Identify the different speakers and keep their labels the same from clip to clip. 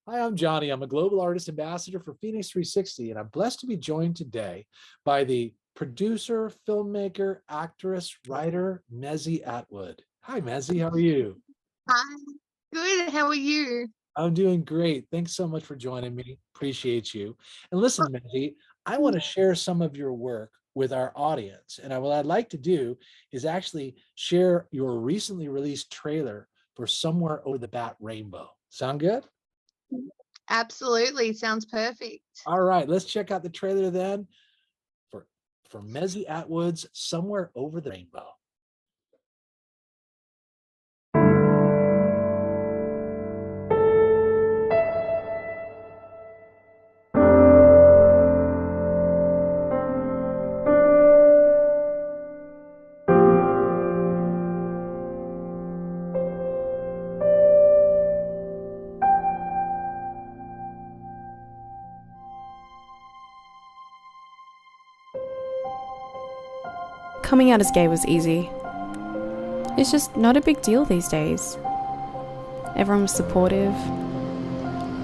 Speaker 1: Hi, I'm Johnny. I'm a global artist ambassador for FENIX360, and I'm blessed to be joined today by the producer, filmmaker, actress, writer, MEZI Atwood. Hi, MEZI. How are you?
Speaker 2: Hi, good. How are you?
Speaker 1: I'm doing great. Thanks so much for joining me. Appreciate you. And listen, MEZI, I want to share some of your work with our audience. And what I'd like to do is actually share your recently released trailer for Somewhere Over the Bat Rainbow. Sound good?
Speaker 2: Absolutely. Sounds perfect.
Speaker 1: All right, let's check out the trailer then for MEZI Atwood's Somewhere Over the Rainbow.
Speaker 3: Coming out as gay was easy. It's just not a big deal these days. Everyone was supportive.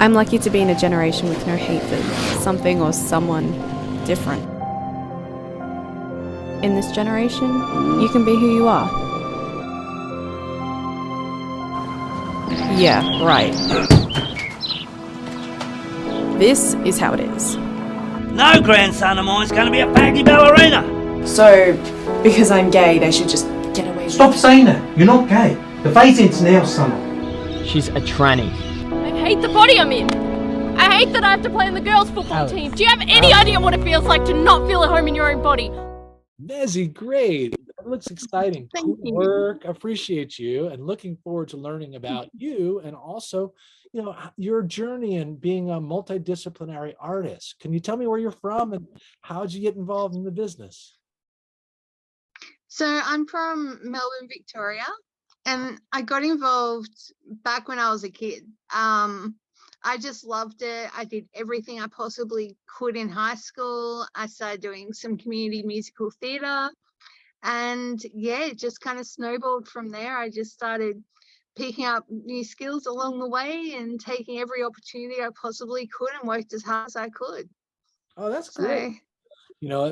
Speaker 3: I'm lucky to be in a generation with no hate for something or someone different. In this generation, you can be who you are. Yeah, right. This is how it is.
Speaker 4: No grandson of mine's going to be a baggy ballerina.
Speaker 3: So, because I'm gay, they should just get away with it.
Speaker 5: Stop saying that. You're not gay. The phase ends now, summer.
Speaker 6: She's a tranny.
Speaker 7: I hate the body I'm in. I hate that I have to play in the girls' football team. Do you have any idea what it feels like to not feel at home in your own body?
Speaker 1: MEZI, great. That looks exciting.
Speaker 2: Thank
Speaker 1: Cool
Speaker 2: you.
Speaker 1: work. Appreciate you and looking forward to learning about you and also, your journey in being a multidisciplinary artist. Can you tell me where you're from and how did you get involved in the business?
Speaker 2: So I'm from Melbourne, Victoria, and I got involved back when I was a kid. I just loved it. I did everything I possibly could in high school. I started doing some community musical theatre. And yeah, it just kind of snowballed from there. I just started picking up new skills along the way and taking every opportunity I possibly could and worked as hard as I could.
Speaker 1: Oh, that's
Speaker 2: So
Speaker 1: great.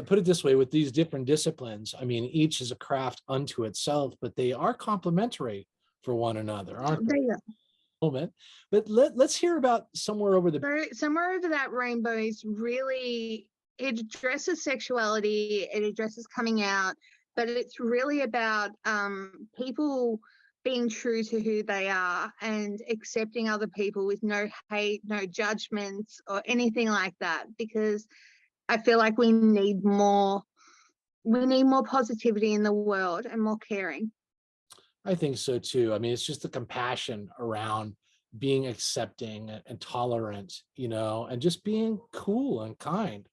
Speaker 1: Put it this way, with these different disciplines, I mean, each is a craft unto itself, but they are complementary for one another, aren't they?
Speaker 2: there you go.
Speaker 1: Moment. But let's hear about Somewhere Over the
Speaker 2: So Somewhere Over That Rainbow is really, it addresses sexuality, it addresses coming out, but it's really about people being true to who they are and accepting other people with no hate, no judgments or anything like that, because I feel like we need more positivity in the world and more caring.
Speaker 1: I think so too. I mean, it's just the compassion around being accepting and tolerant, and just being cool and kind.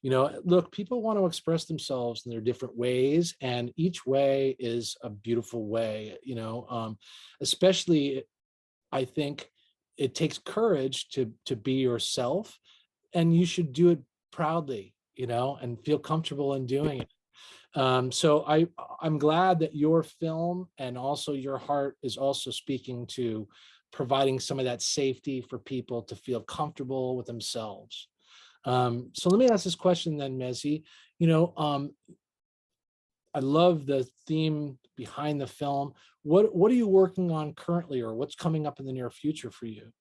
Speaker 1: Look, people want to express themselves in their different ways, and each way is a beautiful way, especially I think it takes courage to be yourself, and you should do it proudly, and feel comfortable in doing it. So I'm glad that your film and also your heart is also speaking to providing some of that safety for people to feel comfortable with themselves. So let me ask this question then, MEZI. I love the theme behind the film. What are you working on currently, or what's coming up in the near future for you?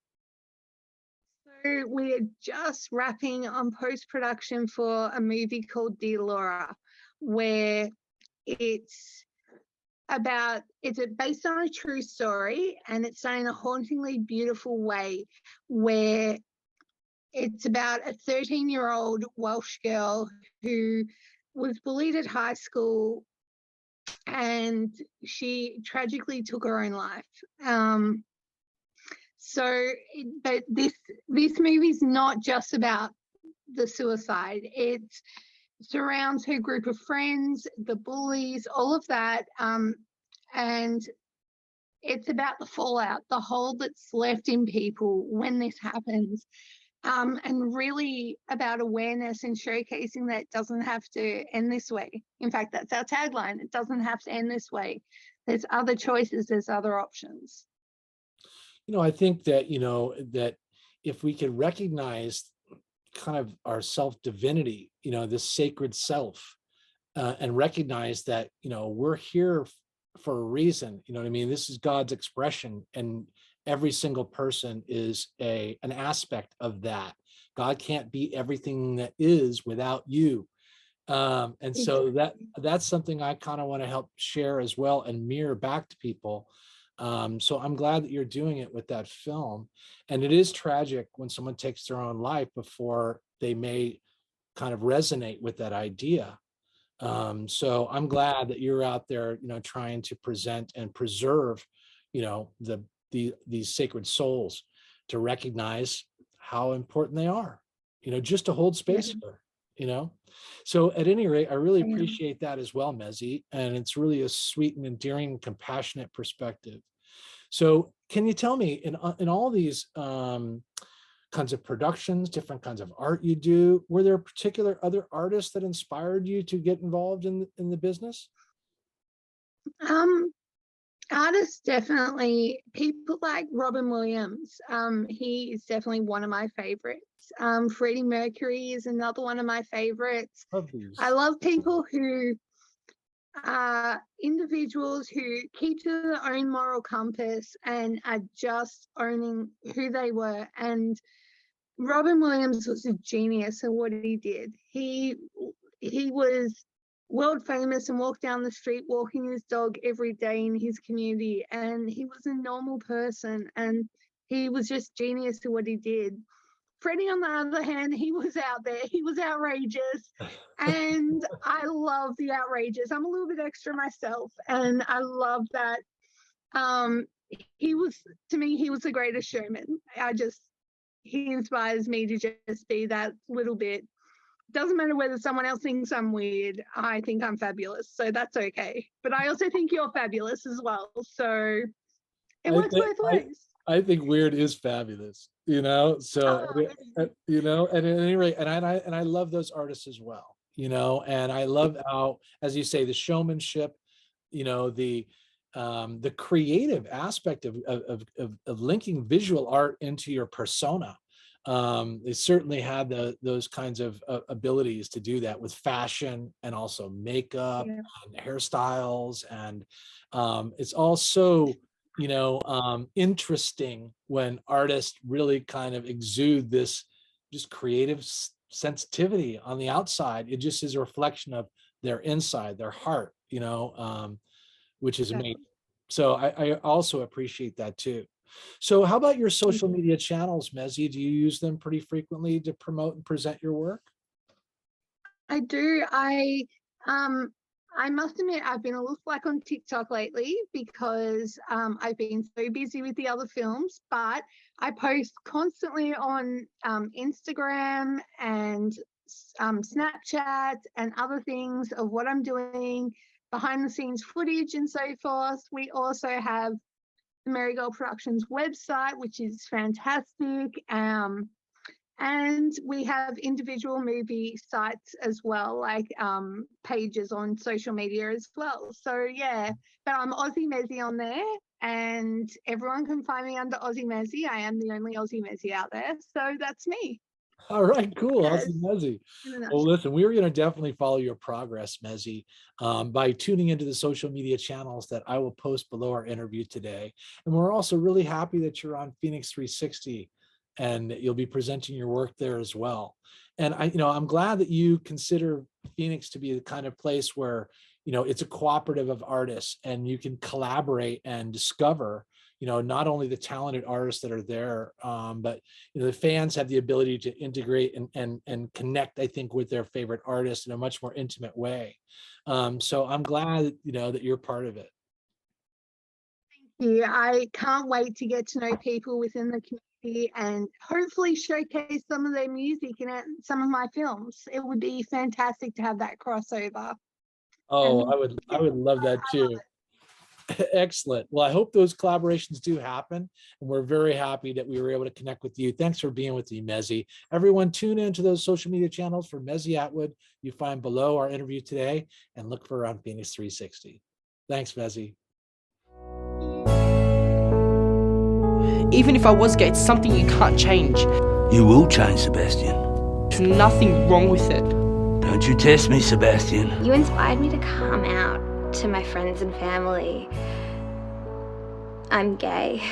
Speaker 2: So we're just wrapping on post-production for a movie called Dear Laura, where it's based on a true story, and it's done in a hauntingly beautiful way, where it's about a 13-year-old Welsh girl who was bullied at high school and she tragically took her own life. But this movie is not just about the suicide. It surrounds her group of friends, the bullies, all of that, and it's about the fallout, the hole that's left in people when this happens, and really about awareness and showcasing that it doesn't have to end this way. In fact, that's our tagline. It doesn't have to end this way. There's other choices, there's other options.
Speaker 1: I think that, that if we could recognize kind of our self divinity, this sacred self, and recognize that, we're here for a reason, you know what I mean? This is God's expression, and every single person is an aspect of that. God can't be everything that is without you. And so that's something I kind of want to help share as well and mirror back to people. So I'm glad that you're doing it with that film. And it is tragic when someone takes their own life before they may kind of resonate with that idea. So I'm glad that you're out there, trying to present and preserve, these sacred souls, to recognize how important they are, just to hold space for, So at any rate, I really appreciate that as well, MEZI, and it's really a sweet and endearing, compassionate perspective. So can you tell me, in all these kinds of productions, different kinds of art you do, were there particular other artists that inspired you to get involved in the business?
Speaker 2: Artists, definitely. People like Robin Williams. He is definitely one of my favorites. Freddie Mercury is another one of my favorites. I love people who are individuals who keep to their own moral compass and are just owning who they were. And Robin Williams was a genius in what he did. He was world famous and walked down the street walking his dog every day in his community, and he was a normal person, and he was just genius in what he did. Freddie, on the other hand, he was out there, he was outrageous, and I love the outrageous. I'm a little bit extra myself, and I love that. To me, he was the greatest showman. He inspires me to just be that little bit. Doesn't matter whether someone else thinks I'm weird. I think I'm fabulous, so that's okay. But I also think you're fabulous as well. So it works both ways.
Speaker 1: I think weird is fabulous, So and at any rate, and I love those artists as well, And I love how, as you say, the showmanship, the creative aspect of linking visual art into your persona. They certainly had those kinds of abilities to do that with fashion and also makeup and hairstyles. And it's also, interesting when artists really kind of exude this just creative sensitivity on the outside. It just is a reflection of their inside, their heart, which is amazing. So I also appreciate that too. So how about your social media channels, MEZI? Do you use them pretty frequently to promote and present your work?
Speaker 2: I do. I must admit, I've been a little slack on TikTok lately because I've been so busy with the other films, but I post constantly on Instagram and Snapchat and other things of what I'm doing, behind the scenes footage and so forth. We also have the Marigold Productions website, which is fantastic. And we have individual movie sites as well, like pages on social media as well. So yeah, but I'm Aussie MEZI on there, and everyone can find me under Aussie MEZI. I am the only Aussie MEZI out there, so that's me.
Speaker 1: All right, cool.
Speaker 2: Yes.
Speaker 1: Awesome, MEZI. Well, listen, we're going to definitely follow your progress, MEZI, by tuning into the social media channels that I will post below our interview today. And we're also really happy that you're on FENIX360 and you'll be presenting your work there as well. And I'm glad that you consider Phoenix to be the kind of place where, it's a cooperative of artists and you can collaborate and discover, not only the talented artists that are there, but, the fans have the ability to integrate and connect, I think, with their favorite artists in a much more intimate way. So I'm glad, that you're part of it.
Speaker 2: Thank you. I can't wait to get to know people within the community and hopefully showcase some of their music in some of my films. It would be fantastic to have that crossover.
Speaker 1: Oh, I would love that too. Excellent. Well, I hope those collaborations do happen, and we're very happy that we were able to connect with you. Thanks for being with me, MEZI. Everyone, tune into those social media channels for MEZI Atwood. You find below our interview today, and look for around FENIX360. Thanks, MEZI.
Speaker 8: Even if I was gay, it's something you can't change.
Speaker 4: You will change, Sebastian.
Speaker 8: There's nothing wrong with it.
Speaker 4: Don't you test me, Sebastian.
Speaker 9: You inspired me to come out to my friends and family. I'm gay.